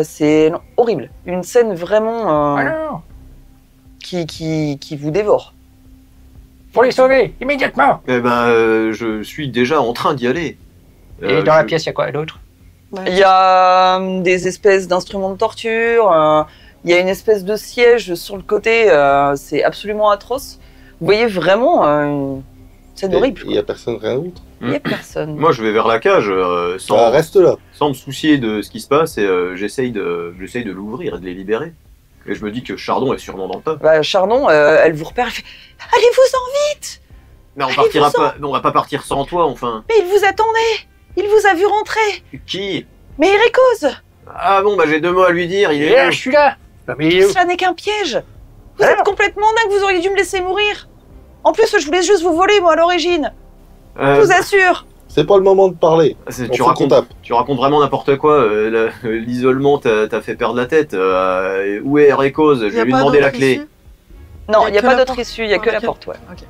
C'est horrible. Une scène vraiment Alors, qui vous dévore. faut les sauver, immédiatement. Eh ben, je suis déjà en train d'y aller. Et dans la pièce, il y a quoi d'autre? Il y a des espèces d'instruments de torture, il y a une espèce de siège sur le côté, c'est absolument atroce. Vous voyez vraiment une scène horrible. Il n'y a personne, rien d'autre. Il n'y a personne. Moi, je vais vers la cage Ah, reste là. sans me soucier de ce qui se passe et j'essaye de l'ouvrir et de les libérer. Et je me dis que Chardon est sûrement dans le tas. Bah, Chardon, elle vous repère, elle fait « Allez-vous-en vite !» Mais on Allez, partira vous pas, on va pas partir sans toi, enfin. Mais il vous attendait. Il vous a vu rentrer. Qui? Mais Erekos, Ah bon, bah j'ai 2 mots à lui dire, il Et est là, là. je suis là. Non, mais il est où? cela n'est qu'un piège. Vous Alors êtes complètement dingue, vous auriez dû me laisser mourir. En plus, je voulais juste vous voler, moi, à l'origine. Je vous assure. C'est pas le moment de parler. Tu On racontes, tape. tu racontes vraiment n'importe quoi. L'isolement t'a fait perdre la tête. Où est Erekos? Je vais lui demander la clé. Non, il n'y a que pas la d'autre porte. issue, il n'y a que la Ok. porte, ouais. Ok.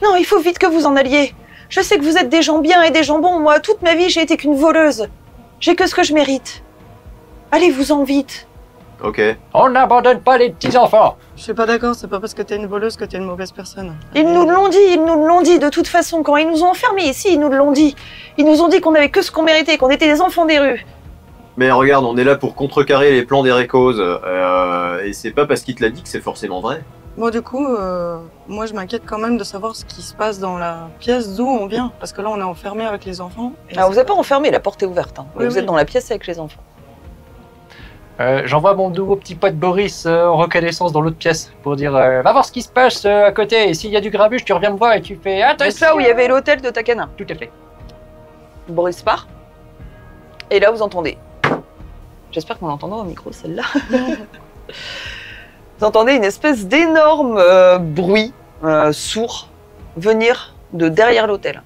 Non, il faut vite que vous en alliez. Je sais que vous êtes des gens bien et des gens bons. Moi, toute ma vie, j'ai été qu'une voleuse. J'ai que ce que je mérite. Allez-vous-en vite. Ok. On n'abandonne pas les petits-enfants. Je suis pas d'accord, c'est pas parce que t'es une voleuse que t'es une mauvaise personne. Ils nous l'ont dit, de toute façon. Quand ils nous ont enfermés ici, ils nous l'ont dit. Ils nous ont dit qu'on avait que ce qu'on méritait, qu'on était des enfants des rues. Mais regarde, on est là pour contrecarrer les plans d'Erekos. Et c'est pas parce qu'il te l'a dit que c'est forcément vrai. Bon, du coup, moi, je m'inquiète quand même de savoir ce qui se passe dans la pièce d'où on vient. Parce que là, on est enfermé avec les enfants. Alors, vous n'êtes pas enfermés, la porte est ouverte. Hein. Oui, Vous êtes dans la pièce avec les enfants. J'envoie mon nouveau petit pote Boris en reconnaissance dans l'autre pièce pour dire va voir ce qui se passe à côté et s'il y a du grabuge tu reviens me voir et tu fais C'est ça où il y avait l'hôtel de Takana. Tout à fait. Boris part. Et là, vous entendez. J'espère qu'on l'entendra au micro, celle-là. Vous entendez une espèce d'énorme bruit sourd venir de derrière l'hôtel.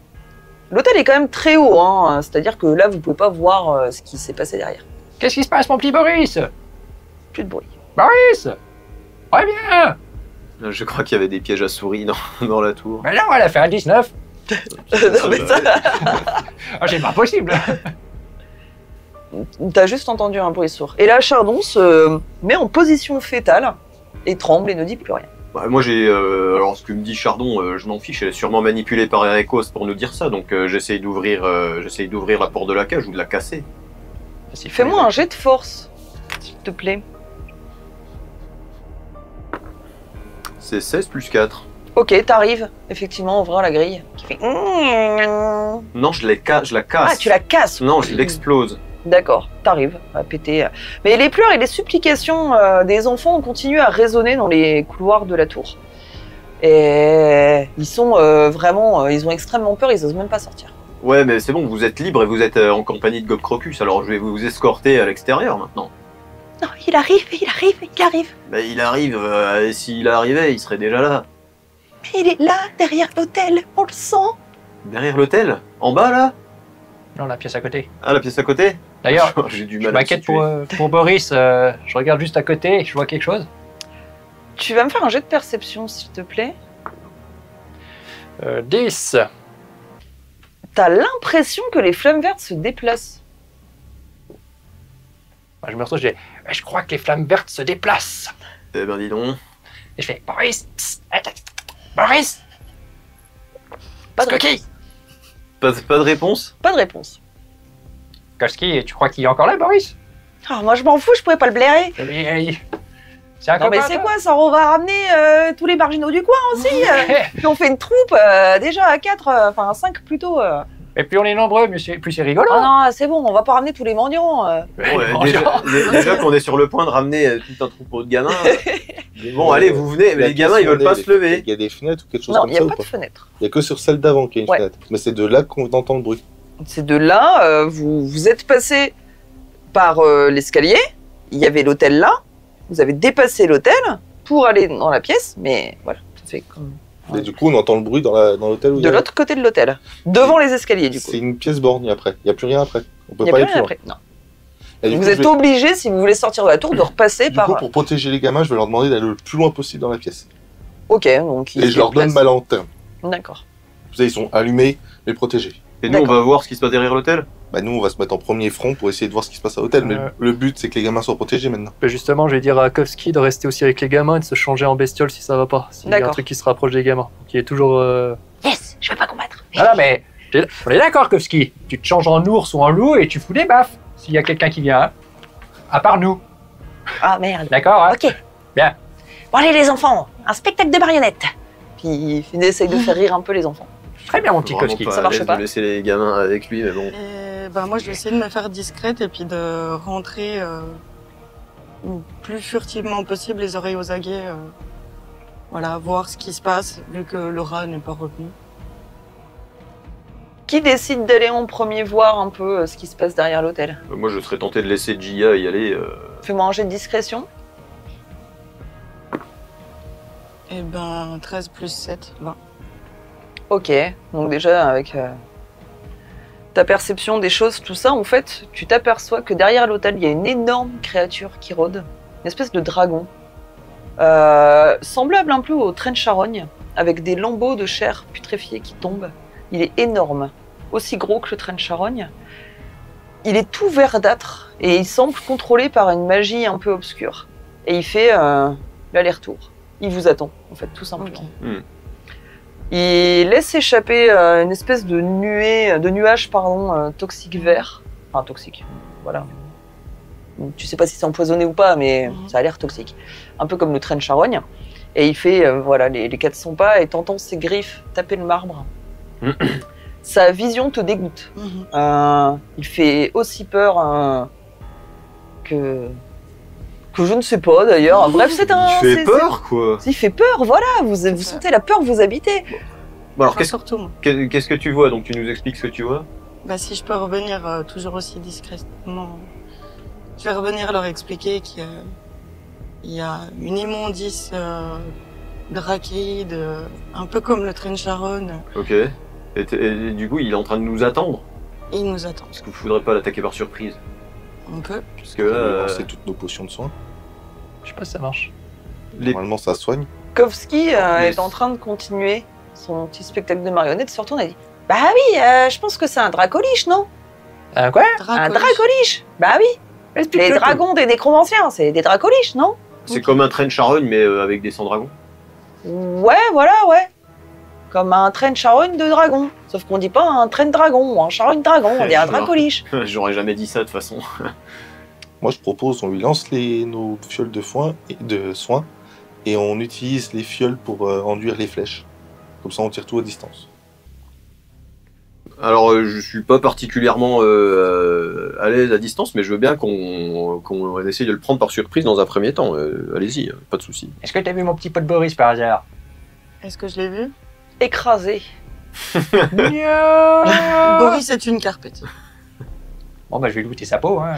L'hôtel est quand même très haut, hein, c'est-à-dire que là, vous ne pouvez pas voir ce qui s'est passé derrière. Qu'est-ce qui se passe mon petit Boris? Plus de bruit. Boris, reviens. Je crois qu'il y avait des pièges à souris dans la tour. Mais non, elle a fait un 19. Non, mais ça... Ah, c'est pas possible. T'as juste entendu un bruit sourd. Et là, Chardon se met en position fétale et tremble et ne dit plus rien. Bah, moi j'ai... alors ce que me dit Chardon, je m'en fiche, elle est sûrement manipulée par Erekos pour nous dire ça, donc j'essaye d'ouvrir la porte de la cage ou de la casser. Fais-moi un jet de force, s'il te plaît. C'est 16 plus 4. Ok, t'arrives effectivement à ouvrir la grille. Qui fait... Non, je la casse. Ah, tu la casses. Non, je l'explose. D'accord, t'arrives à péter. Mais les pleurs et les supplications des enfants continuent à résonner dans les couloirs de la tour. Et ils sont vraiment... ils ont extrêmement peur, ils osent même pas sortir. Ouais, mais c'est bon, vous êtes libre et vous êtes en compagnie de Gob Crocus, alors je vais vous escorter à l'extérieur maintenant. Non, il arrive. Bah, il arrive, et s'il arrivait, il serait déjà là. Mais il est là, derrière l'hôtel, on le sent. Derrière l'hôtel? En bas, là? Non, la pièce à côté. Ah, la pièce à côté? D'ailleurs, j'ai du je mal à me m'inquiète situer. pour Boris. Je regarde juste à côté et je vois quelque chose. Tu vas me faire un jet de perception, s'il te plaît. 10. T'as l'impression que les flammes vertes se déplacent. Je me retrouve, je crois que les flammes vertes se déplacent. Eh ben, dis donc. Et je fais Boris, psst, attends, Boris. Pas de Skoki. Pas de réponse? Pas de réponse. Koski, tu crois qu'il est encore là, Boris? Ah, moi je m'en fous, je pourrais pas le blairer. C'est un Non mais copain, c'est toi quoi ça? On va ramener tous les marginaux du coin aussi. Puis on fait une troupe déjà à 4, enfin à 5 plutôt. Et puis on est nombreux, mais plus c'est rigolo. Oh non, c'est bon, on va pas ramener tous les mendiants. Ouais, déjà qu'on est sur le point de ramener tout un troupeau de gamins. Mais bon, allez, vous venez, mais les gamins ils veulent pas se lever. Il y a des fenêtres ou quelque chose Non, comme il n'y ça a ou pas pas? de fenêtre. Il y a que sur celle d'avant qu'il y a une Ouais. fenêtre. Mais c'est de là qu'on entend le bruit. C'est de là, vous êtes passé par l'escalier, il y avait l'hôtel là, vous avez dépassé l'hôtel pour aller dans la pièce, mais voilà, ça fait comme... Et du coup, on entend le bruit dans l'hôtel où il y De a- l'autre côté de l'hôtel, devant les escaliers du coup. C'est une pièce bornée après. Il n'y a plus rien après. On peut Il n'y a pas plus aller rien plus après. Non. loin. Et du Vous coup, êtes obligé, si vous voulez sortir de la tour, de repasser du par... coup, pour protéger les gamins, je vais leur demander d'aller le plus loin possible dans la pièce. Ok, donc ils Et je leur donne déplacent. ma lanterne. D'accord. Vous savez, ils sont allumés, mais protégés. Et nous, on D'accord. va voir ce qui se passe derrière l'hôtel? Bah nous, on va se mettre en premier front pour essayer de voir ce qui se passe à l'hôtel. Mais le but, c'est que les gamins soient protégés maintenant. Justement, je vais dire à Kovski de rester aussi avec les gamins et de se changer en bestiole si ça va pas. S'il y a un D'accord. truc qui se rapproche des gamins. Qui est toujours... Yes, je vais pas combattre. Ah non, mais on est d'accord, Kovski. Tu te changes en ours ou en loup et tu fous des baffes s'il y a quelqu'un qui vient. Hein. À part nous. Ah merde. D'accord, hein? Ok. Bien. Bon allez les enfants, un spectacle de marionnettes. Puis il essaye de faire rire un peu les enfants. Très bien, mon petit Vraiment Kovski. pas ça à marche l'aise pas. de laisser les gamins avec lui, mais bon. Et ben moi je vais essayer de me faire discrète et puis de rentrer le plus furtivement possible, les oreilles aux aguets. Voilà, voir ce qui se passe, vu que le rat n'est pas revenu. Qui décide d'aller en premier voir un peu ce qui se passe derrière l'hôtel? Moi, je serais tenté de laisser Gia y aller. Fais-moi un jet de discrétion. Et ben 13 plus 7, 20. Ok, donc déjà avec ta perception des choses, tout ça, en fait, tu t'aperçois que derrière l'hôtel, il y a une énorme créature qui rôde, une espèce de dragon, semblable un peu au train de charogne, avec des lambeaux de chair putréfiée qui tombent. Il est énorme, aussi gros que le train de charogne. Il est tout verdâtre et il semble contrôlé par une magie un peu obscure. Et il fait l'aller-retour. Il vous attend, en fait, tout simplement. Ok. Il laisse échapper une espèce de nuage toxique vert. Enfin, toxique, voilà. Tu sais pas si c'est empoisonné ou pas, mais ça a l'air toxique. Un peu comme le train de charogne. Et il fait les 400 pas et t'entends ses griffes taper le marbre. Sa vision te dégoûte. Il fait aussi peur que je ne sais pas d'ailleurs. Bref, c'est un... Il fait peur, quoi. Il fait peur, voilà. Vous sentez la peur vous habiter. Bon, alors, Surtout moi. qu'est-ce que tu vois? Donc, tu nous expliques ce que tu vois? Bah, si je peux revenir toujours aussi discrètement, je vais revenir leur expliquer qu'il y a une immondice drakéide, un peu comme le train de charogne. Ok. Et du coup, il est en train de nous attendre. Et il nous attend. Est-ce que vous faudrait pas l'attaquer par surprise? On peut. Parce que On va là, lancer toutes nos potions de soins. Je sais pas si ça marche. Normalement, ça soigne. Kovski Yes. est en train de continuer son petit spectacle de marionnettes. Se retourne et dit bah oui, je pense que c'est un dracoliche, non? Quoi? Un dracoliche. Bah oui. Les dragons des nécromanciens, c'est des dracoliches, non? c'est comme un train de charogne, mais avec des 100 dragons. Ouais, voilà, ouais. Comme un train de charogne de dragon. Sauf qu'on dit pas un train de dragon ou un charogne de dragon, on dit un dracoliche. J'aurais jamais dit ça de toute façon. Moi, je propose, on lui lance nos fioles de soins et on utilise les fioles pour enduire les flèches. Comme ça, on tire tout à distance. Alors, je suis pas particulièrement à l'aise à distance, mais je veux bien qu'on essaye de le prendre par surprise dans un premier temps. Allez-y, pas de souci. Est-ce que t'as vu mon petit pote Boris par hasard? Est-ce que je l'ai vu? Écrasé. Boris est une carpette. Bon, bah, je vais goûter sa peau, hein.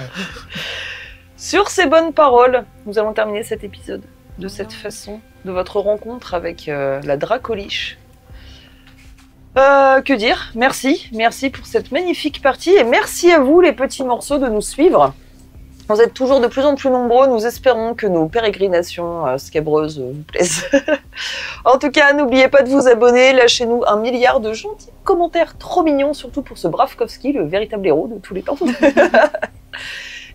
Sur ces bonnes paroles, nous allons terminer cet épisode de cette façon, de votre rencontre avec la dracoliche. Que dire? Merci pour cette magnifique partie et merci à vous les petits morceaux de nous suivre. Vous êtes toujours de plus en plus nombreux, nous espérons que nos pérégrinations scabreuses vous plaisent. En tout cas, n'oubliez pas de vous abonner, lâchez-nous 1 milliard de gentils commentaires trop mignons, surtout pour ce brave Kovski, le véritable héros de tous les temps.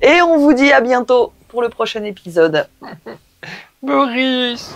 Et on vous dit à bientôt pour le prochain épisode. Boris!